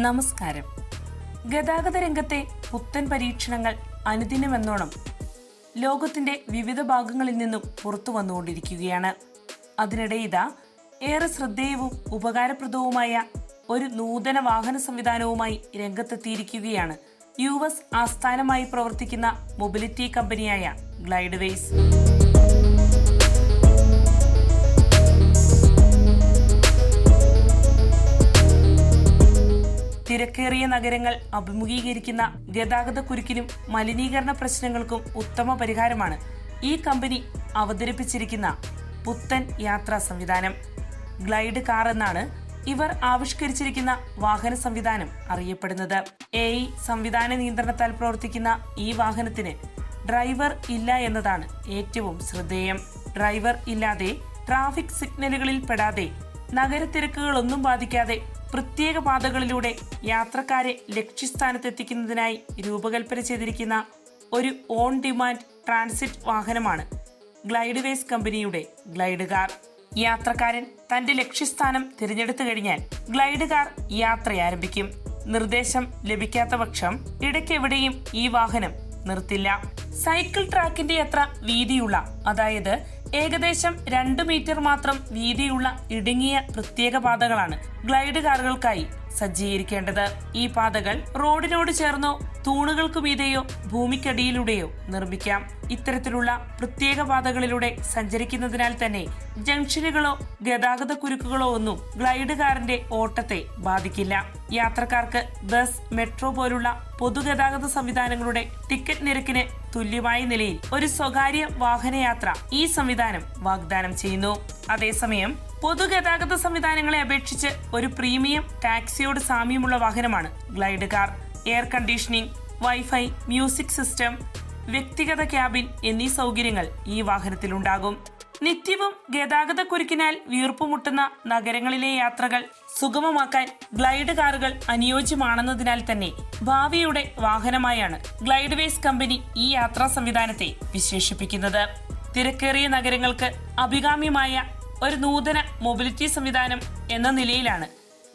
നമസ്കാരം. ഗതാഗത രംഗത്തെ പുത്തൻ പരീക്ഷണങ്ങൾ അനുദിനമെന്നോണം ലോകത്തിന്റെ വിവിധ ഭാഗങ്ങളിൽ നിന്നും പുറത്തു വന്നുകൊണ്ടിരിക്കുകയാണ്. അതിനിടെ ഇതാ ഏറെ ശ്രദ്ധേയവും ഉപകാരപ്രദവുമായ ഒരു നൂതന വാഹന സംവിധാനവുമായി രംഗത്തെത്തിയിരിക്കുകയാണ് US ആസ്ഥാനമായി പ്രവർത്തിക്കുന്ന മൊബിലിറ്റി കമ്പനിയായ ഗ്ലൈഡ്വേസ്. തിരക്കേറിയ നഗരങ്ങൾ അഭിമുഖീകരിക്കുന്ന ഗതാഗത കുരുക്കിനും മലിനീകരണ പ്രശ്നങ്ങൾക്കും ഉത്തമ പരിഹാരമാണ് ഈ കമ്പനി അവതരിപ്പിച്ചിരിക്കുന്ന പുത്തൻ യാത്രാ സംവിധാനം. ഗ്ലൈഡ് കാർ എന്നാണ് ഇവർ ആവിഷ്കരിച്ചിരിക്കുന്ന വാഹന സംവിധാനം അറിയപ്പെടുന്നത്. AI സംവിധാന നിയന്ത്രണത്താൽ പ്രവർത്തിക്കുന്ന ഈ വാഹനത്തിന് ഡ്രൈവർ ഇല്ല എന്നതാണ് ഏറ്റവും ശ്രദ്ധേയം. ഡ്രൈവർ ഇല്ലാതെ ട്രാഫിക് സിഗ്നലുകളിൽ പെടാതെ നഗരത്തിരക്കുകളൊന്നും ബാധിക്കാതെ പ്രത്യേക പാതകളിലൂടെ യാത്രക്കാരെ ലക്ഷ്യസ്ഥാനത്തെത്തിക്കുന്നതിനായി രൂപകൽപ്പന ചെയ്തിരിക്കുന്ന ഒരു ഓൺ ഡിമാൻഡ് ട്രാൻസിറ്റ് വാഹനമാണ് ഗ്ലൈഡ്വേസ് കമ്പനിയുടെ ഗ്ലൈഡ് കാർ. യാത്രക്കാരൻ തന്റെ ലക്ഷ്യസ്ഥാനം തിരഞ്ഞെടുത്തു കഴിഞ്ഞാൽ ഗ്ലൈഡ് കാർ യാത്ര ആരംഭിക്കും. നിർദ്ദേശം ലഭിക്കാത്ത പക്ഷം ഇടയ്ക്കെവിടെയും ഈ വാഹനം നിർത്തില്ല. സൈക്കിൾ ട്രാക്കിന്റെ അത്ര വീതിയുള്ള, അതായത് ഏകദേശം 2 മീറ്റർ മാത്രം വീതിയുള്ള ഇടുങ്ങിയ പ്രത്യേക പാതകളാണ് ഗ്ലൈഡ് കാറുകൾക്കായി സജ്ജീകരിക്കേണ്ടത്. ഈ പാതകൾ റോഡിനോട് ചേർന്നോ തൂണുകൾക്ക് മീതെയോ ഭൂമിക്കടിയിലൂടെയോ നിർമ്മിക്കാം. ഇത്തരത്തിലുള്ള പ്രത്യേക പാതകളിലൂടെ സഞ്ചരിക്കുന്നതിനാൽ തന്നെ ജംഗ്ഷനുകളോ ഗതാഗത കുരുക്കുകളോ ഒന്നും ഗ്ലൈഡ് കാറിന്റെ ഓട്ടത്തെ ബാധിക്കില്ല. യാത്രക്കാർക്ക് ബസ്, മെട്രോ പോലുള്ള പൊതുഗതാഗത സംവിധാനങ്ങളുടെ ടിക്കറ്റ് നിരക്കിന് തുല്യമായ നിലയിൽ ഒരു സ്വകാര്യ വാഹനയാത്ര ഈ സംവിധാനം വാഗ്ദാനം ചെയ്യുന്നു. അതേസമയം പൊതുഗതാഗത സംവിധാനങ്ങളെ അപേക്ഷിച്ച് ഒരു പ്രീമിയം ടാക്സിയോട് സാമ്യമുള്ള വാഹനമാണ് glide car. Air conditioning, wifi, music system, വ്യക്തിഗത ക്യാബിൻ എന്നീ സൗകര്യങ്ങൾ ഈ വാഹനത്തിലുണ്ടാകും. നിത്യവും ഗതാഗത കുരുക്കിനാൽ വീർപ്പുമുട്ടുന്ന നഗരങ്ങളിലെ യാത്രകൾ സുഗമമാക്കാൻ ഗ്ലൈഡ് കാറുകൾ അനുയോജ്യമാണെന്നതിനാൽ തന്നെ ഭാവിയുടെ വാഹനമായാണ് ഗ്ലൈഡ്വേസ് കമ്പനി ഈ യാത്രാ സംവിധാനത്തെ വിശേഷിപ്പിക്കുന്നത്. തിരക്കേറിയ നഗരങ്ങൾക്ക് അഭികാമ്യമായ ഒരു നൂതന മൊബിലിറ്റി സംവിധാനം എന്ന നിലയിലാണ്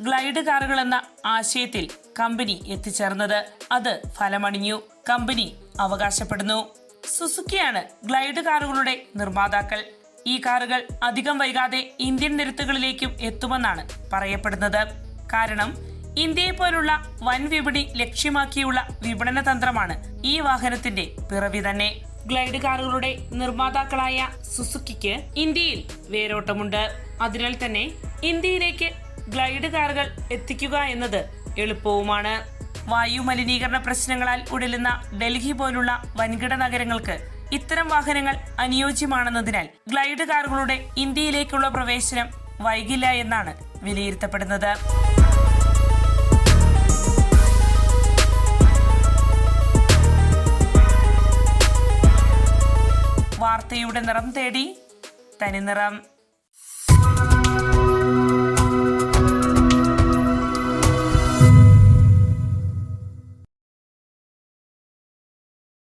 ഗ്ലൈഡ് കാറുകൾ എന്ന ആശയത്തിൽ കമ്പനി എത്തിച്ചേർന്നത്. അത് ഫലമണിഞ്ഞു കമ്പനി അവകാശപ്പെടുന്നു. സുസുക്കിയാണ് ഗ്ലൈഡ് കാറുകളുടെ നിർമ്മാതാക്കൾ. ഈ കാറുകൾ അധികം വൈകാതെ ഇന്ത്യൻ നിരത്തുകളിലേക്കും എത്തുമെന്നാണ് പറയപ്പെടുന്നത്. കാരണം ഇന്ത്യയെ പോലുള്ള വൻ വിപണി ലക്ഷ്യമാക്കിയുള്ള വിപണന തന്ത്രമാണ് ഈ വാഹനത്തിന്റെ പിറവി തന്നെ. ഗ്ലൈഡ് കാറുകളുടെ നിർമ്മാതാക്കളായ സുസുക്കിക്ക് ഇന്ത്യയിൽ വേരോട്ടമുണ്ട്. അതിനാൽ തന്നെ ഇന്ത്യയിലേക്ക് ഗ്ലൈഡ് കാറുകൾ എത്തിക്കുക എന്നത് എളുപ്പവുമാണ്. വായു മലിനീകരണ പ്രശ്നങ്ങളാൽ ഉടലുന്ന ഡൽഹി പോലുള്ള വൻകിട നഗരങ്ങൾക്ക് ഇത്തരം വാഹനങ്ങൾ അനുയോജ്യമാണെന്നതിനാൽ ഗ്ലൈഡ് കാറുകളുടെ ഇന്ത്യയിലേക്കുള്ള പ്രവേശനം വൈകില്ല എന്നാണ് വിലയിരുത്തപ്പെടുന്നത്. വാർത്തയുടെ നിറം തേടി തനിനിറം.